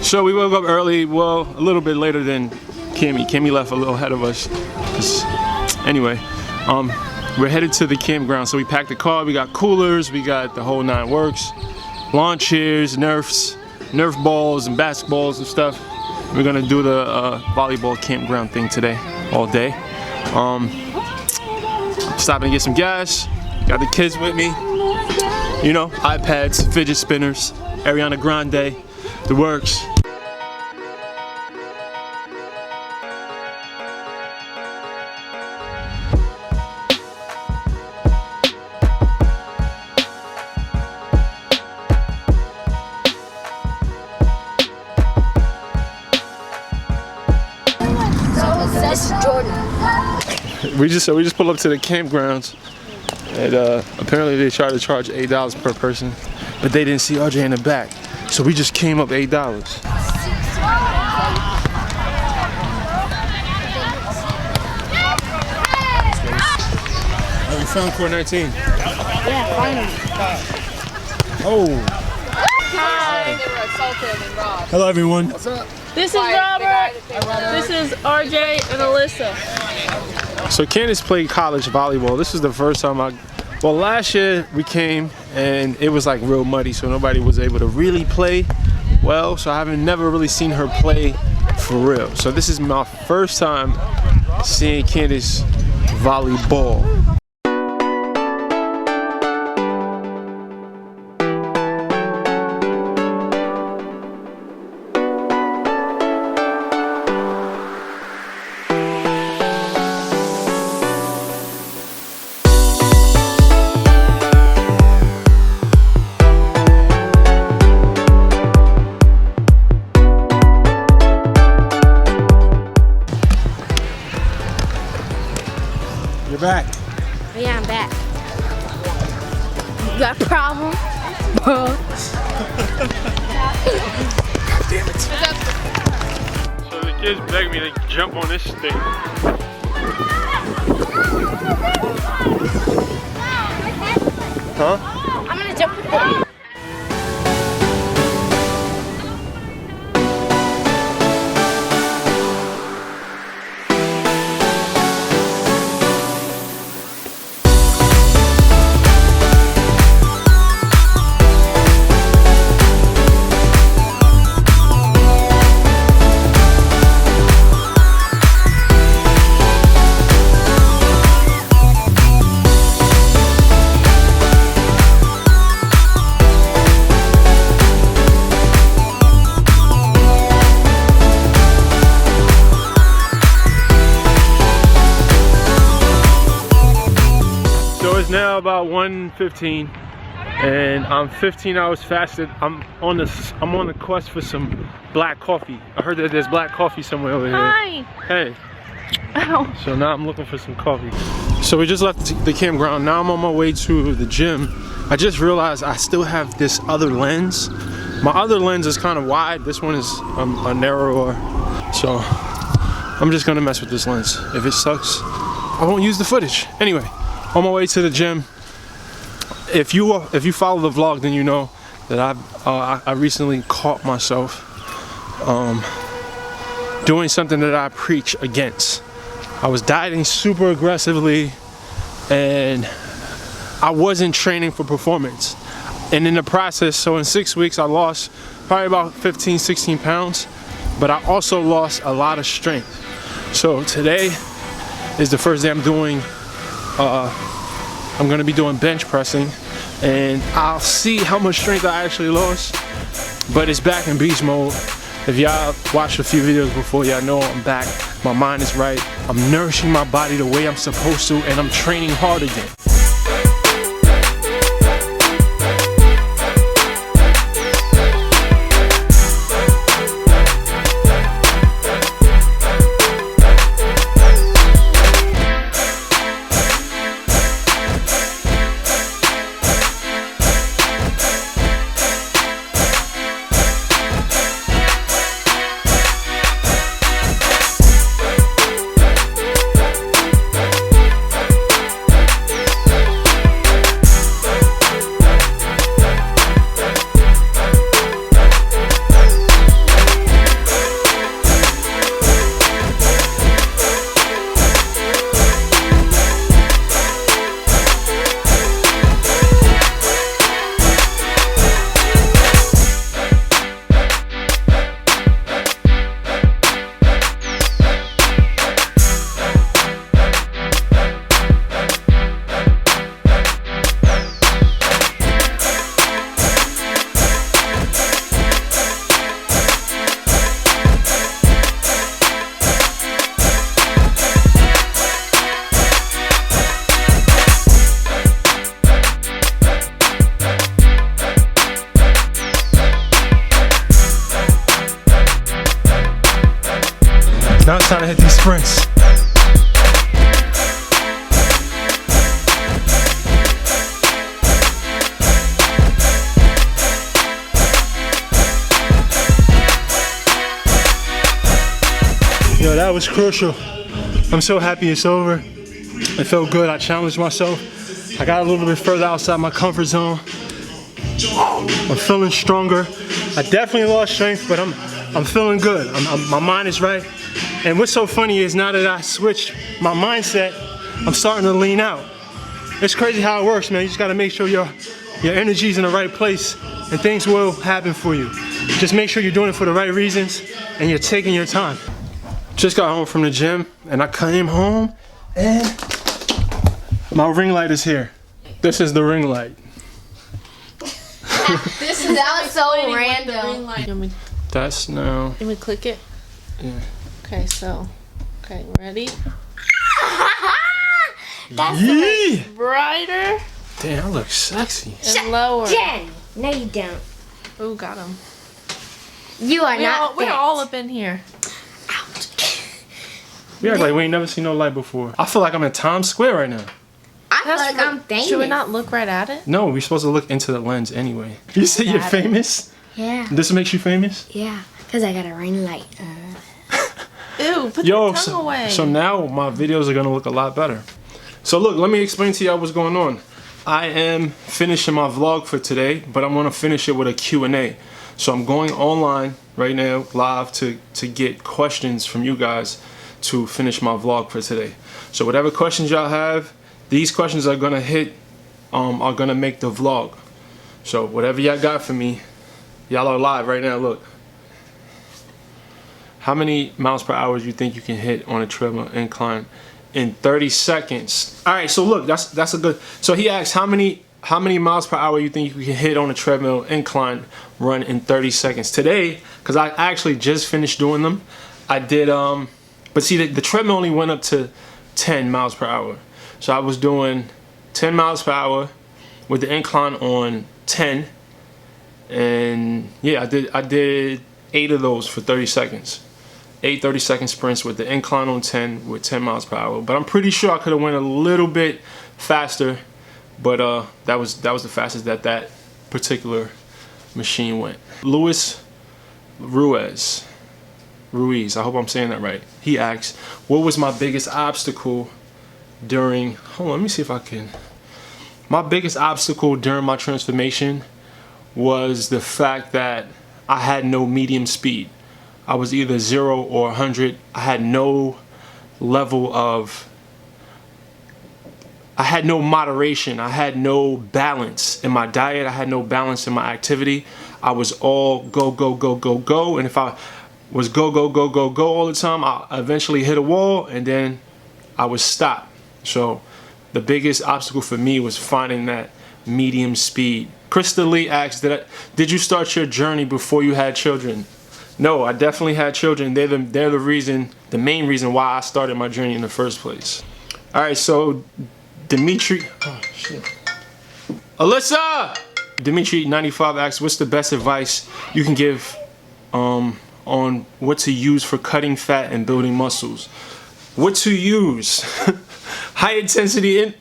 So we woke up early, well, a little bit later than Cammy. Cammy left a little ahead of us. Anyway, we're headed to the campground. So we packed the car, we got coolers, we got the whole 9 works, lawn chairs, Nerf balls and basketballs and stuff. We're gonna do the volleyball campground thing today, all day. Stopping to get some gas. Got the kids with me. You know, iPads, fidget spinners, Ariana Grande, the works. This is Jordan. We just pulled up to the campgrounds, and apparently they tried to charge $8 per person, but they didn't see RJ in the back, so we just came up $8. Oh, we found court 19. Yeah, finally. Oh. Hi. Hello, everyone. What's up? This is Robert. This is RJ and Alyssa. So Candace played college volleyball. This is the first time well, last year we came and it was like real muddy, so nobody was able to really play well. So I haven't never really seen her play for real. So this is my first time seeing Candace volleyball. You're back. Yeah, I'm back. You got a problem? Damn it. So the kids begged me to jump on this thing. Huh? I'm gonna jump with you. Now about 1:15 and I'm 15 hours fasted. I'm on the quest for some black coffee. I heard that there's black coffee somewhere over here. Hi. Hey. Ow. So now I'm looking for some coffee. So we just left the campground. Now I'm on my way to the gym. I just realized I still have this other lens. My other lens is kind of wide. This one is a narrower. So I'm just gonna mess with this lens. If it sucks, I won't use the footage. Anyway. On my way to the gym. If you follow the vlog, then you know that I recently caught myself doing something that I preach against. I was dieting super aggressively and I wasn't training for performance. And in the process, so in 6 weeks I lost probably about 15, 16 pounds, but I also lost a lot of strength. So today is the first day I'm gonna be doing bench pressing and I'll see how much strength I actually lost, but it's back in beast mode. If y'all watched a few videos before, y'all know I'm back. My mind is right. I'm nourishing my body the way I'm supposed to and I'm training hard again. Now it's time to hit these sprints. Yo, that was crucial. I'm so happy it's over. It felt good. I challenged myself. I got a little bit further outside my comfort zone. I'm feeling stronger. I definitely lost strength, but I'm feeling good. My mind is right. And what's so funny is now that I switched my mindset, I'm starting to lean out. It's crazy how it works, man. You just gotta make sure your energy's in the right place and things will happen for you. Just make sure you're doing it for the right reasons and you're taking your time. Just got home from the gym and I came home and my ring light is here. This is the ring light. That was so random. That's now. Let me click it. Yeah. Okay, so, okay, ready? That's Yee! Brighter Damn, I look sexy. and lower. Jen. No, you don't. Ooh, got him. You are not. We're all up in here. We act like we ain't never seen no light before. I feel like I'm in Times Square right now. I feel like I'm famous. Should we not look right at it? No, we're supposed to look into the lens anyway. You say you're famous? Yeah. This makes you famous? Yeah, because I got a ring light. Ew, put Yo, the tongue away. so now my videos are gonna look a lot better. So look, let me explain to y'all what's going on. I am finishing my vlog for today, but I'm gonna finish it with a Q&A. So I'm going online right now, live, to get questions from you guys to finish my vlog for today. So whatever questions y'all have, these questions are gonna hit, are gonna make the vlog. So whatever y'all got for me, y'all are live right now, look. How many miles per hour do you think you can hit on a treadmill incline in 30 seconds? All right, so look, that's a good, so he asked how many miles per hour you think you can hit on a treadmill incline run in 30 seconds. Today, because I actually just finished doing them, I did, but see the treadmill only went up to 10 miles per hour. So I was doing 10 miles per hour with the incline on 10. And yeah, I did 8 of those for 30 seconds. 8 30-second sprints with the incline on 10 with 10 miles per hour. But I'm pretty sure I could have went a little bit faster, but that was the fastest that particular machine went. Luis Ruiz, I hope I'm saying that right. He asks, what was my biggest obstacle during, hold on, let me see if I can. My biggest obstacle during my transformation was the fact that I had no medium speed. I was either 0 or 100. I had no level of, I had no moderation. I had no balance in my diet. I had no balance in my activity. I was all go, go, go, go, go. And if I was go, go, go, go, go all the time, I eventually hit a wall and then I would stop. So the biggest obstacle for me was finding that medium speed. Krista Lee asks, did you start your journey before you had children? No, I definitely had children. They're the main reason why I started my journey in the first place. All right, so Dimitri, oh shit. Alyssa! Dimitri95 asks, what's the best advice you can give on what to use for cutting fat and building muscles? What to use? High intensity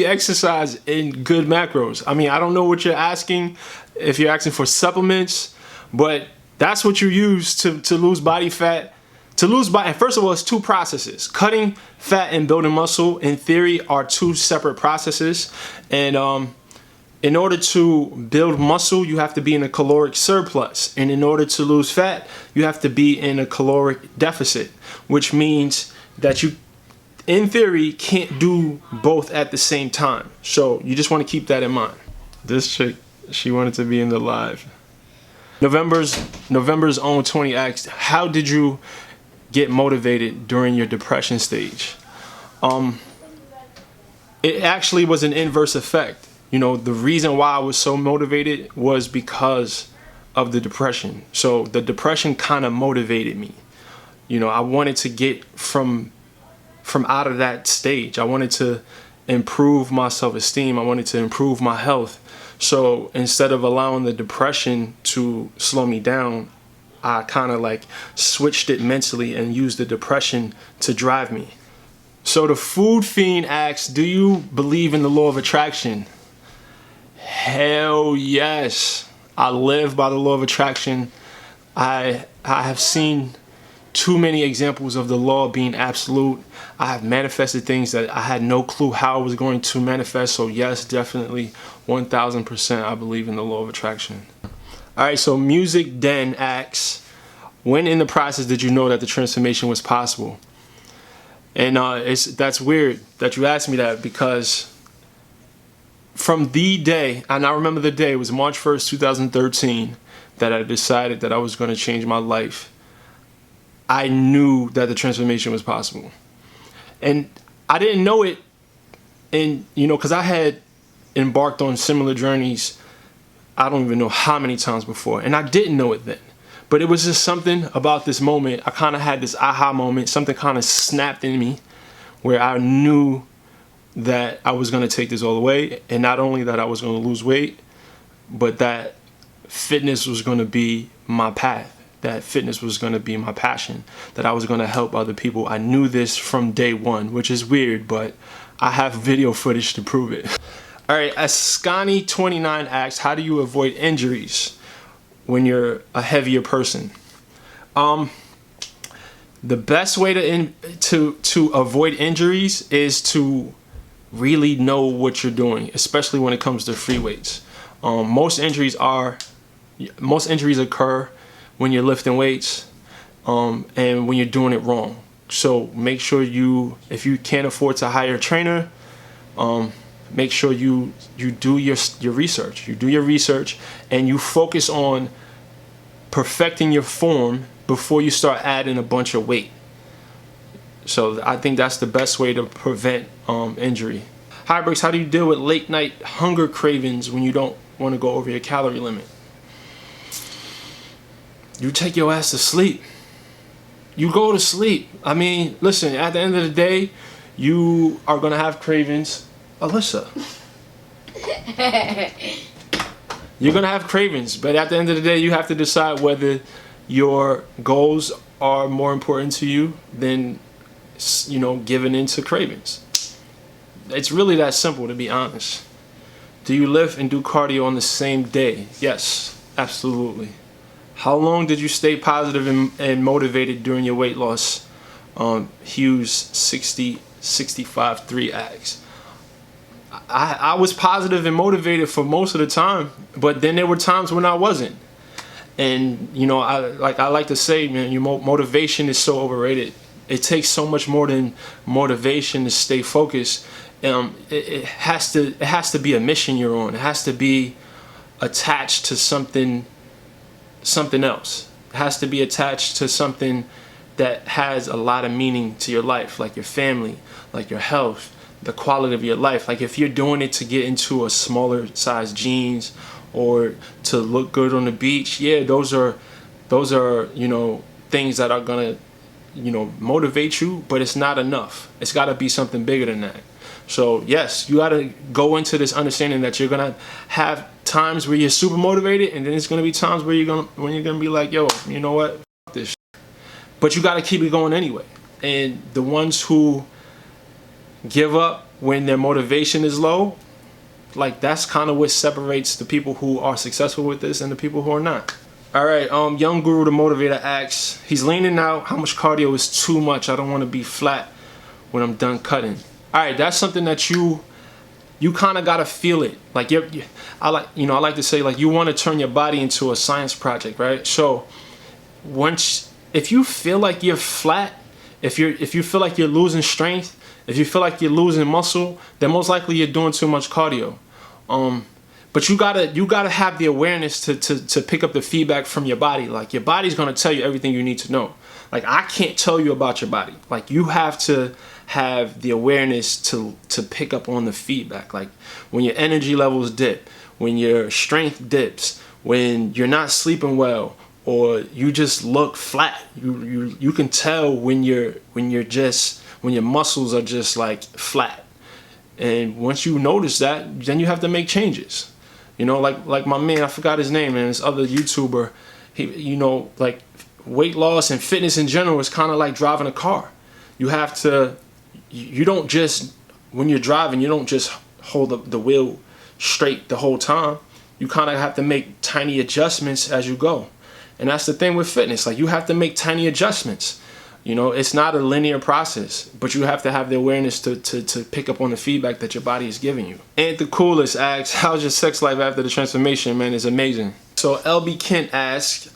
exercise and good macros. I mean, I don't know what you're asking, if you're asking for supplements, but that's what you use to lose body fat. And first of all, it's 2 processes. Cutting fat and building muscle, in theory, are 2 separate processes. And in order to build muscle, you have to be in a caloric surplus. And in order to lose fat, you have to be in a caloric deficit, which means that you, in theory, can't do both at the same time. So you just want to keep that in mind. This chick, she wanted to be in the live. November's own 20 asked, how did you get motivated during your depression stage? It actually was an inverse effect. You know, the reason why I was so motivated was because of the depression. So the depression kind of motivated me. You know, I wanted to get from out of that stage. I wanted to improve my self-esteem. I wanted to improve my health. So instead of allowing the depression to slow me down, I kind of like switched it mentally and used the depression to drive me. So the food fiend asks, do you believe in the law of attraction? Hell yes. I live by the law of attraction. I have seen too many examples of the law being absolute. I have manifested things that I had no clue how I was going to manifest. So yes, definitely 1000% I believe in the law of attraction. All right, so Music Den asks, when in the process did you know that the transformation was possible? And that's weird that you asked me that, because from the day, and I remember the day, it was March 1st, 2013, that I decided that I was going to change my life. I knew that the transformation was possible. And I didn't know it, and because I had embarked on similar journeys, I don't even know how many times before, and I didn't know it then. But it was just something about this moment. I kind of had this aha moment. Something kind of snapped in me where I knew that I was going to take this all the way. And not only that I was going to lose weight, but that fitness was going to be my path. That fitness was going to be my passion. That I was going to help other people. I knew this from day one, which is weird, but I have video footage to prove it. All right, Ascani29 asks, how do you avoid injuries when you're a heavier person? The best way to avoid injuries is to really know what you're doing, especially when it comes to free weights. Most injuries occur when you're lifting weights and when you're doing it wrong. So make sure if you can't afford to hire a trainer, make sure you do your research. You do your research and you focus on perfecting your form before you start adding a bunch of weight. So I think that's the best way to prevent injury. Hi Brix, how do you deal with late night hunger cravings when you don't want to go over your calorie limit? You take your ass to sleep. You go to sleep. I mean, listen, at the end of the day, you are going to have cravings. Alyssa. You're going to have cravings, but at the end of the day, you have to decide whether your goals are more important to you than, giving into cravings. It's really that simple, to be honest. Do you lift and do cardio on the same day? Yes, absolutely. How long did you stay positive and motivated during your weight loss? Hughes 65-3 asks. I was positive and motivated for most of the time, but then there were times when I wasn't. And I like to say, man, motivation is so overrated. It takes so much more than motivation to stay focused. It has to be a mission you're on. It has to be attached to something else. It has to be attached to something that has a lot of meaning to your life, like your family, like your health, the quality of your life. Like if you're doing it to get into a smaller size jeans or to look good on the beach, yeah, those are things that are gonna motivate you, but it's not enough. It's got to be something bigger than that. So yes, you got to go into this understanding that you're gonna have times where you're super motivated, and then it's gonna be times where you're gonna be like, yo, you know what, fuck this shit. But you got to keep it going anyway. And the ones who give up when their motivation is low, like that's kind of what separates the people who are successful with this and the people who are not. All right, Young Guru the Motivator asks, he's leaning out, how much cardio is too much? I don't want to be flat when I'm done cutting. All right, that's something that you kind of got to feel it. Like I like to say, like, you want to turn your body into a science project, right? So if you feel like you're flat, if you feel like you're losing strength, if you feel like you're losing muscle, then most likely you're doing too much cardio. But you gotta have the awareness to pick up the feedback from your body. Like your body's gonna tell you everything you need to know. Like I can't tell you about your body. Like you have to have the awareness to pick up on the feedback. Like when your energy levels dip, when your strength dips, when you're not sleeping well, or you just look flat. You can tell when your muscles are just like flat. And once you notice that, then you have to make changes. Like my man, I forgot his name, man, this other YouTuber, you know, like weight loss and fitness in general is kind of like driving a car. You have to, you don't just, when you're driving, you don't just hold the wheel straight the whole time. You kind of have to make tiny adjustments as you go. And that's the thing with fitness. Like, you have to make tiny adjustments. You know, it's not a linear process, but you have to have the awareness to pick up on the feedback that your body is giving you. And the coolest asks, how's your sex life after the transformation? Man, it's amazing. So LB Kent asked,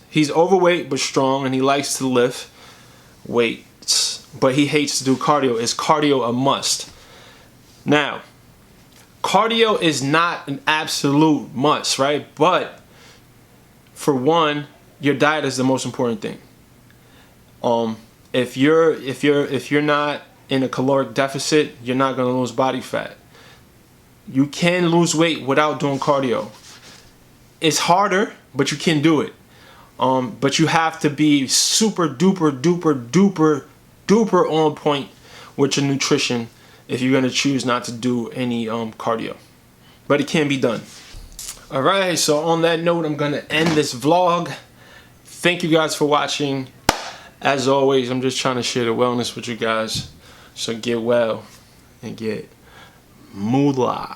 he's overweight but strong, and he likes to lift weights, but he hates to do cardio. Is cardio a must? Now, cardio is not an absolute must, right? But for one, your diet is the most important thing. If you're not in a caloric deficit, you're not gonna lose body fat. You can lose weight without doing cardio. It's harder, but you can do it. But you have to be super duper duper duper duper on point with your nutrition if you're gonna choose not to do any cardio. But it can be done. Alright, so on that note, I'm gonna end this vlog. Thank you guys for watching. As always, I'm just trying to share the wellness with you guys. So get well and get moolah.